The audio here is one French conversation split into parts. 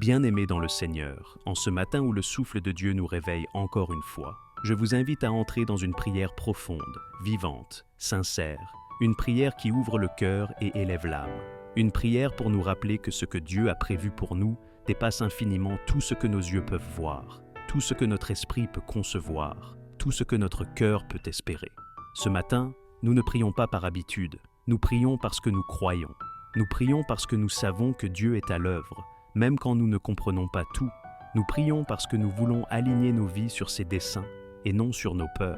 Bien-aimés dans le Seigneur, en ce matin où le souffle de Dieu nous réveille encore une fois, je vous invite à entrer dans une prière profonde, vivante, sincère, une prière qui ouvre le cœur et élève l'âme. Une prière pour nous rappeler que ce que Dieu a prévu pour nous dépasse infiniment tout ce que nos yeux peuvent voir, tout ce que notre esprit peut concevoir, tout ce que notre cœur peut espérer. Ce matin, nous ne prions pas par habitude, nous prions parce que nous croyons. Nous prions parce que nous savons que Dieu est à l'œuvre, même quand nous ne comprenons pas tout. Nous prions parce que nous voulons aligner nos vies sur ses desseins et non sur nos peurs.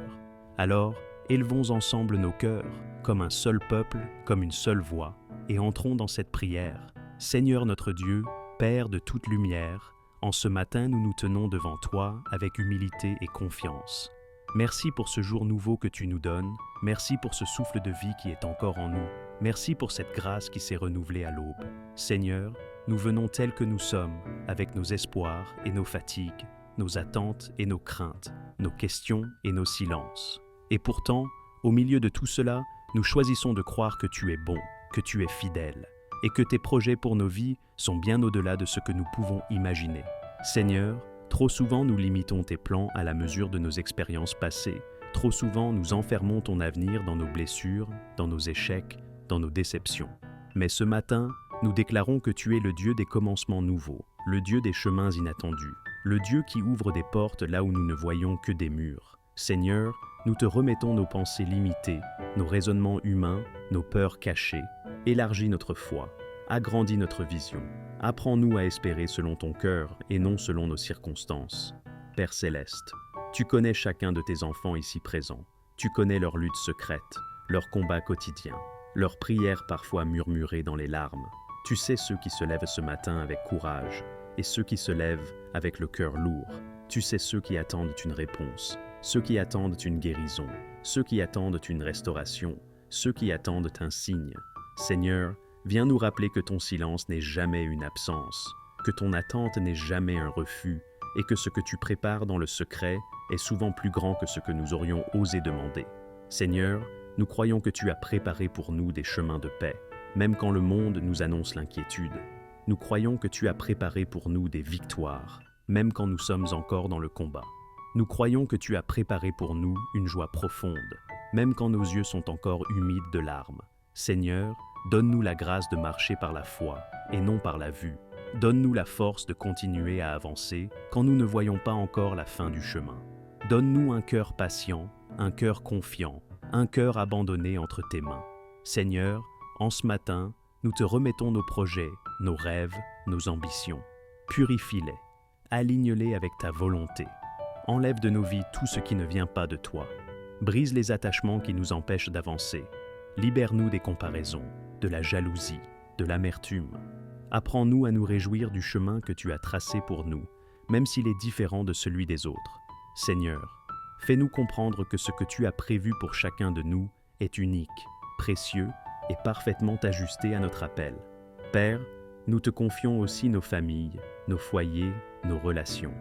Alors, élevons ensemble nos cœurs, comme un seul peuple, comme une seule voix, et entrons dans cette prière. Seigneur notre Dieu, Père de toute lumière, en ce matin nous nous tenons devant toi avec humilité et confiance. Merci pour ce jour nouveau que tu nous donnes, merci pour ce souffle de vie qui est encore en nous, merci pour cette grâce qui s'est renouvelée à l'aube. Seigneur, nous venons tels que nous sommes, avec nos espoirs et nos fatigues, nos attentes et nos craintes, nos questions et nos silences. Et pourtant, au milieu de tout cela, nous choisissons de croire que tu es bon, que tu es fidèle, et que tes projets pour nos vies sont bien au-delà de ce que nous pouvons imaginer. Seigneur, trop souvent nous limitons tes plans à la mesure de nos expériences passées. Trop souvent nous enfermons ton avenir dans nos blessures, dans nos échecs, dans nos déceptions. Mais ce matin, nous déclarons que tu es le Dieu des commencements nouveaux, le Dieu des chemins inattendus, le Dieu qui ouvre des portes là où nous ne voyons que des murs. Seigneur, nous te remettons nos pensées limitées, nos raisonnements humains, nos peurs cachées. Élargis notre foi, agrandis notre vision. Apprends-nous à espérer selon ton cœur et non selon nos circonstances. Père céleste, tu connais chacun de tes enfants ici présents. Tu connais leurs luttes secrètes, leurs combats quotidiens, leurs prières parfois murmurées dans les larmes. Tu sais ceux qui se lèvent ce matin avec courage et ceux qui se lèvent avec le cœur lourd. Tu sais ceux qui attendent une réponse, ceux qui attendent une guérison, ceux qui attendent une restauration, ceux qui attendent un signe. Seigneur, viens nous rappeler que ton silence n'est jamais une absence, que ton attente n'est jamais un refus, et que ce que tu prépares dans le secret est souvent plus grand que ce que nous aurions osé demander. Seigneur, nous croyons que tu as préparé pour nous des chemins de paix, même quand le monde nous annonce l'inquiétude. Nous croyons que tu as préparé pour nous des victoires, même quand nous sommes encore dans le combat. Nous croyons que tu as préparé pour nous une joie profonde, même quand nos yeux sont encore humides de larmes. Seigneur, donne-nous la grâce de marcher par la foi et non par la vue. Donne-nous la force de continuer à avancer quand nous ne voyons pas encore la fin du chemin. Donne-nous un cœur patient, un cœur confiant, un cœur abandonné entre tes mains. Seigneur, en ce matin, nous te remettons nos projets, nos rêves, nos ambitions. Purifie-les, aligne-les avec ta volonté. Enlève de nos vies tout ce qui ne vient pas de toi. Brise les attachements qui nous empêchent d'avancer. Libère-nous des comparaisons, de la jalousie, de l'amertume. Apprends-nous à nous réjouir du chemin que tu as tracé pour nous, même s'il est différent de celui des autres. Seigneur, fais-nous comprendre que ce que tu as prévu pour chacun de nous est unique, précieux et parfaitement ajusté à notre appel. Père, nous te confions aussi nos familles, nos foyers, nos relations.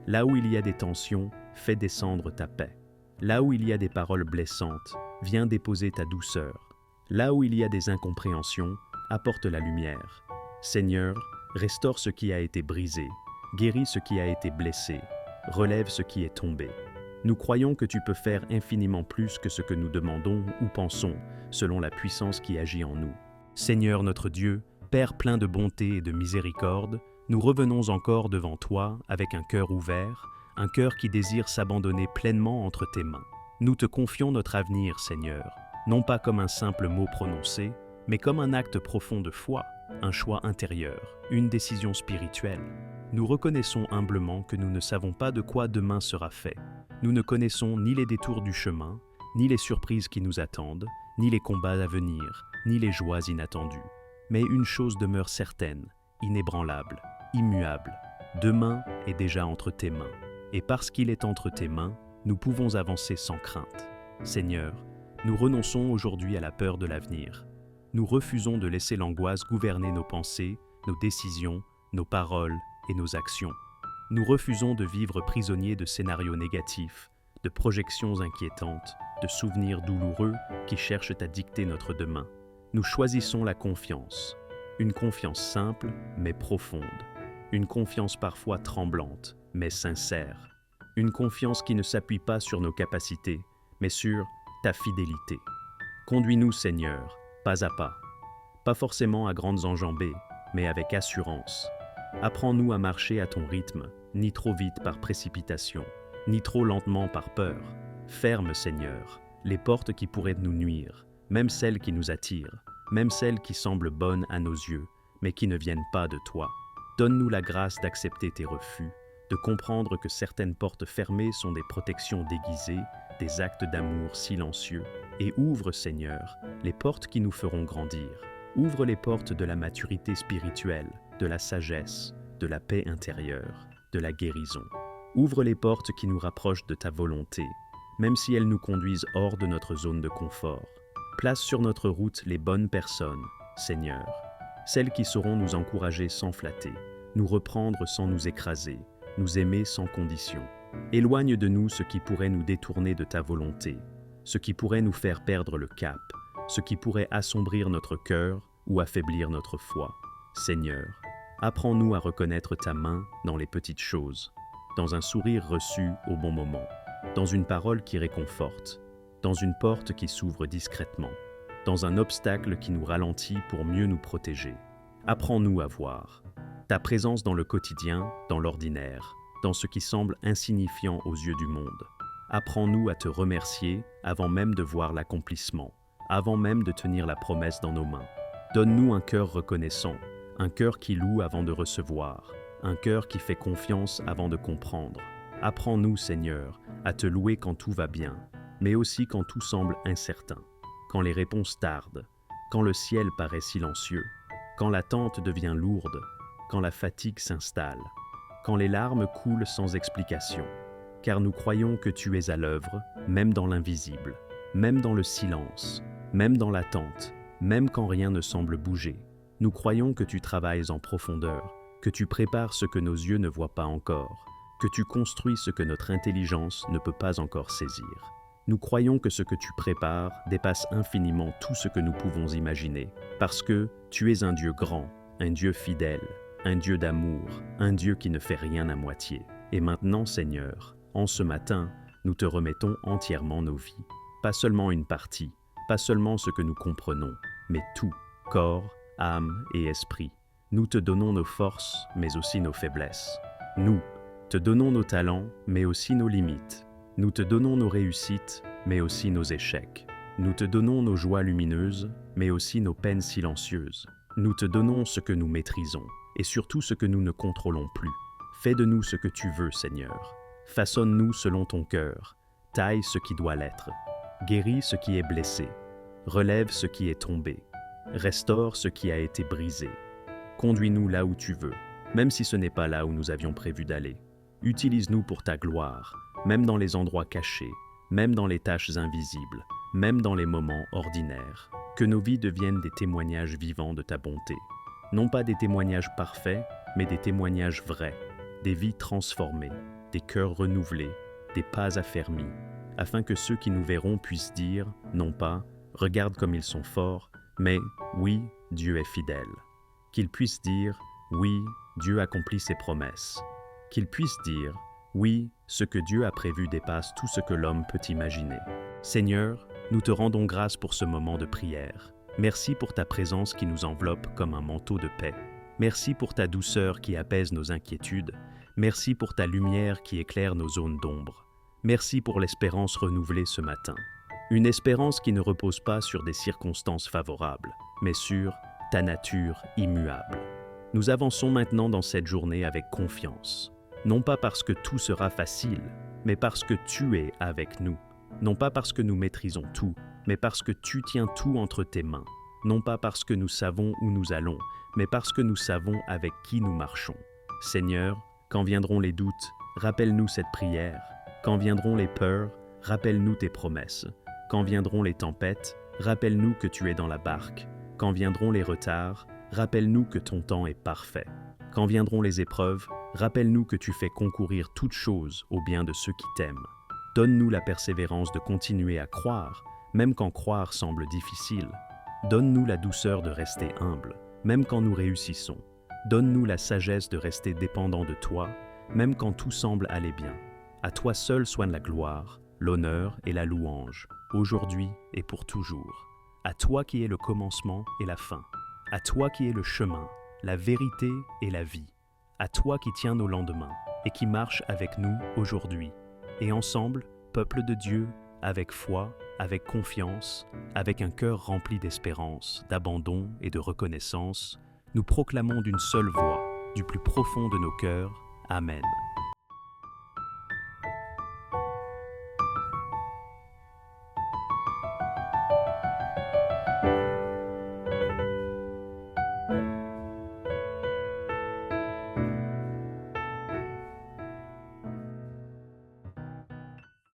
Là où il y a des tensions, fais descendre ta paix. Là où il y a des paroles blessantes, viens déposer ta douceur. Là où il y a des incompréhensions, apporte la lumière. Seigneur, restaure ce qui a été brisé, guéris ce qui a été blessé, relève ce qui est tombé. Nous croyons que tu peux faire infiniment plus que ce que nous demandons ou pensons, selon la puissance qui agit en nous. Seigneur notre Dieu, Père plein de bonté et de miséricorde, nous revenons encore devant toi avec un cœur ouvert, un cœur qui désire s'abandonner pleinement entre tes mains. Nous te confions notre avenir, Seigneur, non pas comme un simple mot prononcé, mais comme un acte profond de foi, un choix intérieur, une décision spirituelle. Nous reconnaissons humblement que nous ne savons pas de quoi demain sera fait. Nous ne connaissons ni les détours du chemin, ni les surprises qui nous attendent, ni les combats à venir, ni les joies inattendues. Mais une chose demeure certaine, inébranlable, immuable. Demain est déjà entre tes mains. Et parce qu'il est entre tes mains, nous pouvons avancer sans crainte. Seigneur, nous renonçons aujourd'hui à la peur de l'avenir. Nous refusons de laisser l'angoisse gouverner nos pensées, nos décisions, nos paroles et nos actions. Nous refusons de vivre prisonniers de scénarios négatifs, de projections inquiétantes, de souvenirs douloureux qui cherchent à dicter notre demain. Nous choisissons la confiance, une confiance simple mais profonde, une confiance parfois tremblante, mais sincère. Une confiance qui ne s'appuie pas sur nos capacités, mais sur ta fidélité. Conduis-nous, Seigneur, pas à pas. Pas forcément à grandes enjambées, mais avec assurance. Apprends-nous à marcher à ton rythme, ni trop vite par précipitation, ni trop lentement par peur. Ferme, Seigneur, les portes qui pourraient nous nuire, même celles qui nous attirent, même celles qui semblent bonnes à nos yeux, mais qui ne viennent pas de toi. Donne-nous la grâce d'accepter tes refus, de comprendre que certaines portes fermées sont des protections déguisées, des actes d'amour silencieux, et ouvre, Seigneur, les portes qui nous feront grandir. Ouvre les portes de la maturité spirituelle, de la sagesse, de la paix intérieure, de la guérison. Ouvre les portes qui nous rapprochent de ta volonté, même si elles nous conduisent hors de notre zone de confort. Place sur notre route les bonnes personnes, Seigneur, celles qui sauront nous encourager sans flatter, nous reprendre sans nous écraser, nous aimer sans condition. Éloigne de nous ce qui pourrait nous détourner de ta volonté, ce qui pourrait nous faire perdre le cap, ce qui pourrait assombrir notre cœur ou affaiblir notre foi. Seigneur, apprends-nous à reconnaître ta main dans les petites choses, dans un sourire reçu au bon moment, dans une parole qui réconforte, dans une porte qui s'ouvre discrètement, dans un obstacle qui nous ralentit pour mieux nous protéger. Apprends-nous à voir ta présence dans le quotidien, dans l'ordinaire, dans ce qui semble insignifiant aux yeux du monde. Apprends-nous à te remercier avant même de voir l'accomplissement, avant même de tenir la promesse dans nos mains. Donne-nous un cœur reconnaissant, un cœur qui loue avant de recevoir, un cœur qui fait confiance avant de comprendre. Apprends-nous, Seigneur, à te louer quand tout va bien, mais aussi quand tout semble incertain, quand les réponses tardent, quand le ciel paraît silencieux, quand l'attente devient lourde, quand la fatigue s'installe, quand les larmes coulent sans explication, car nous croyons que tu es à l'œuvre, même dans l'invisible, même dans le silence, même dans l'attente, même quand rien ne semble bouger. Nous croyons que tu travailles en profondeur, que tu prépares ce que nos yeux ne voient pas encore, que tu construis ce que notre intelligence ne peut pas encore saisir. Nous croyons que ce que tu prépares dépasse infiniment tout ce que nous pouvons imaginer, parce que tu es un Dieu grand, un Dieu fidèle, un Dieu d'amour, un Dieu qui ne fait rien à moitié. Et maintenant, Seigneur, en ce matin, nous te remettons entièrement nos vies. Pas seulement une partie, pas seulement ce que nous comprenons, mais tout, corps, âme et esprit. Nous te donnons nos forces, mais aussi nos faiblesses. Nous te donnons nos talents, mais aussi nos limites. Nous te donnons nos réussites, mais aussi nos échecs. Nous te donnons nos joies lumineuses, mais aussi nos peines silencieuses. Nous te donnons ce que nous maîtrisons, et surtout ce que nous ne contrôlons plus. Fais de nous ce que tu veux, Seigneur. Façonne-nous selon ton cœur. Taille ce qui doit l'être. Guéris ce qui est blessé. Relève ce qui est tombé. Restaure ce qui a été brisé. Conduis-nous là où tu veux, même si ce n'est pas là où nous avions prévu d'aller. Utilise-nous pour ta gloire, même dans les endroits cachés, même dans les tâches invisibles, même dans les moments ordinaires. Que nos vies deviennent des témoignages vivants de ta bonté. Non pas des témoignages parfaits, mais des témoignages vrais, des vies transformées, des cœurs renouvelés, des pas affermis, afin que ceux qui nous verront puissent dire, non pas « regarde comme ils sont forts », mais « oui, Dieu est fidèle ». Qu'ils puissent dire « oui, Dieu accomplit ses promesses ». Qu'ils puissent dire « oui, ce que Dieu a prévu dépasse tout ce que l'homme peut imaginer ». Seigneur, nous te rendons grâce pour ce moment de prière. Merci pour ta présence qui nous enveloppe comme un manteau de paix. Merci pour ta douceur qui apaise nos inquiétudes. Merci pour ta lumière qui éclaire nos zones d'ombre. Merci pour l'espérance renouvelée ce matin. Une espérance qui ne repose pas sur des circonstances favorables, mais sur ta nature immuable. Nous avançons maintenant dans cette journée avec confiance. Non pas parce que tout sera facile, mais parce que tu es avec nous. Non pas parce que nous maîtrisons tout, mais parce que tu tiens tout entre tes mains. Non pas parce que nous savons où nous allons, mais parce que nous savons avec qui nous marchons. Seigneur, quand viendront les doutes, rappelle-nous cette prière. Quand viendront les peurs, rappelle-nous tes promesses. Quand viendront les tempêtes, rappelle-nous que tu es dans la barque. Quand viendront les retards, rappelle-nous que ton temps est parfait. Quand viendront les épreuves, rappelle-nous que tu fais concourir toutes choses au bien de ceux qui t'aiment. Donne-nous la persévérance de continuer à croire, même quand croire semble difficile. Donne-nous la douceur de rester humble, même quand nous réussissons. Donne-nous la sagesse de rester dépendants de toi, même quand tout semble aller bien. À toi seul soit la gloire, l'honneur et la louange, aujourd'hui et pour toujours. À toi qui es le commencement et la fin. À toi qui es le chemin, la vérité et la vie. À toi qui tiens nos lendemains et qui marche avec nous aujourd'hui. Et ensemble, peuple de Dieu, avec foi, avec confiance, avec un cœur rempli d'espérance, d'abandon et de reconnaissance, nous proclamons d'une seule voix, du plus profond de nos cœurs, Amen.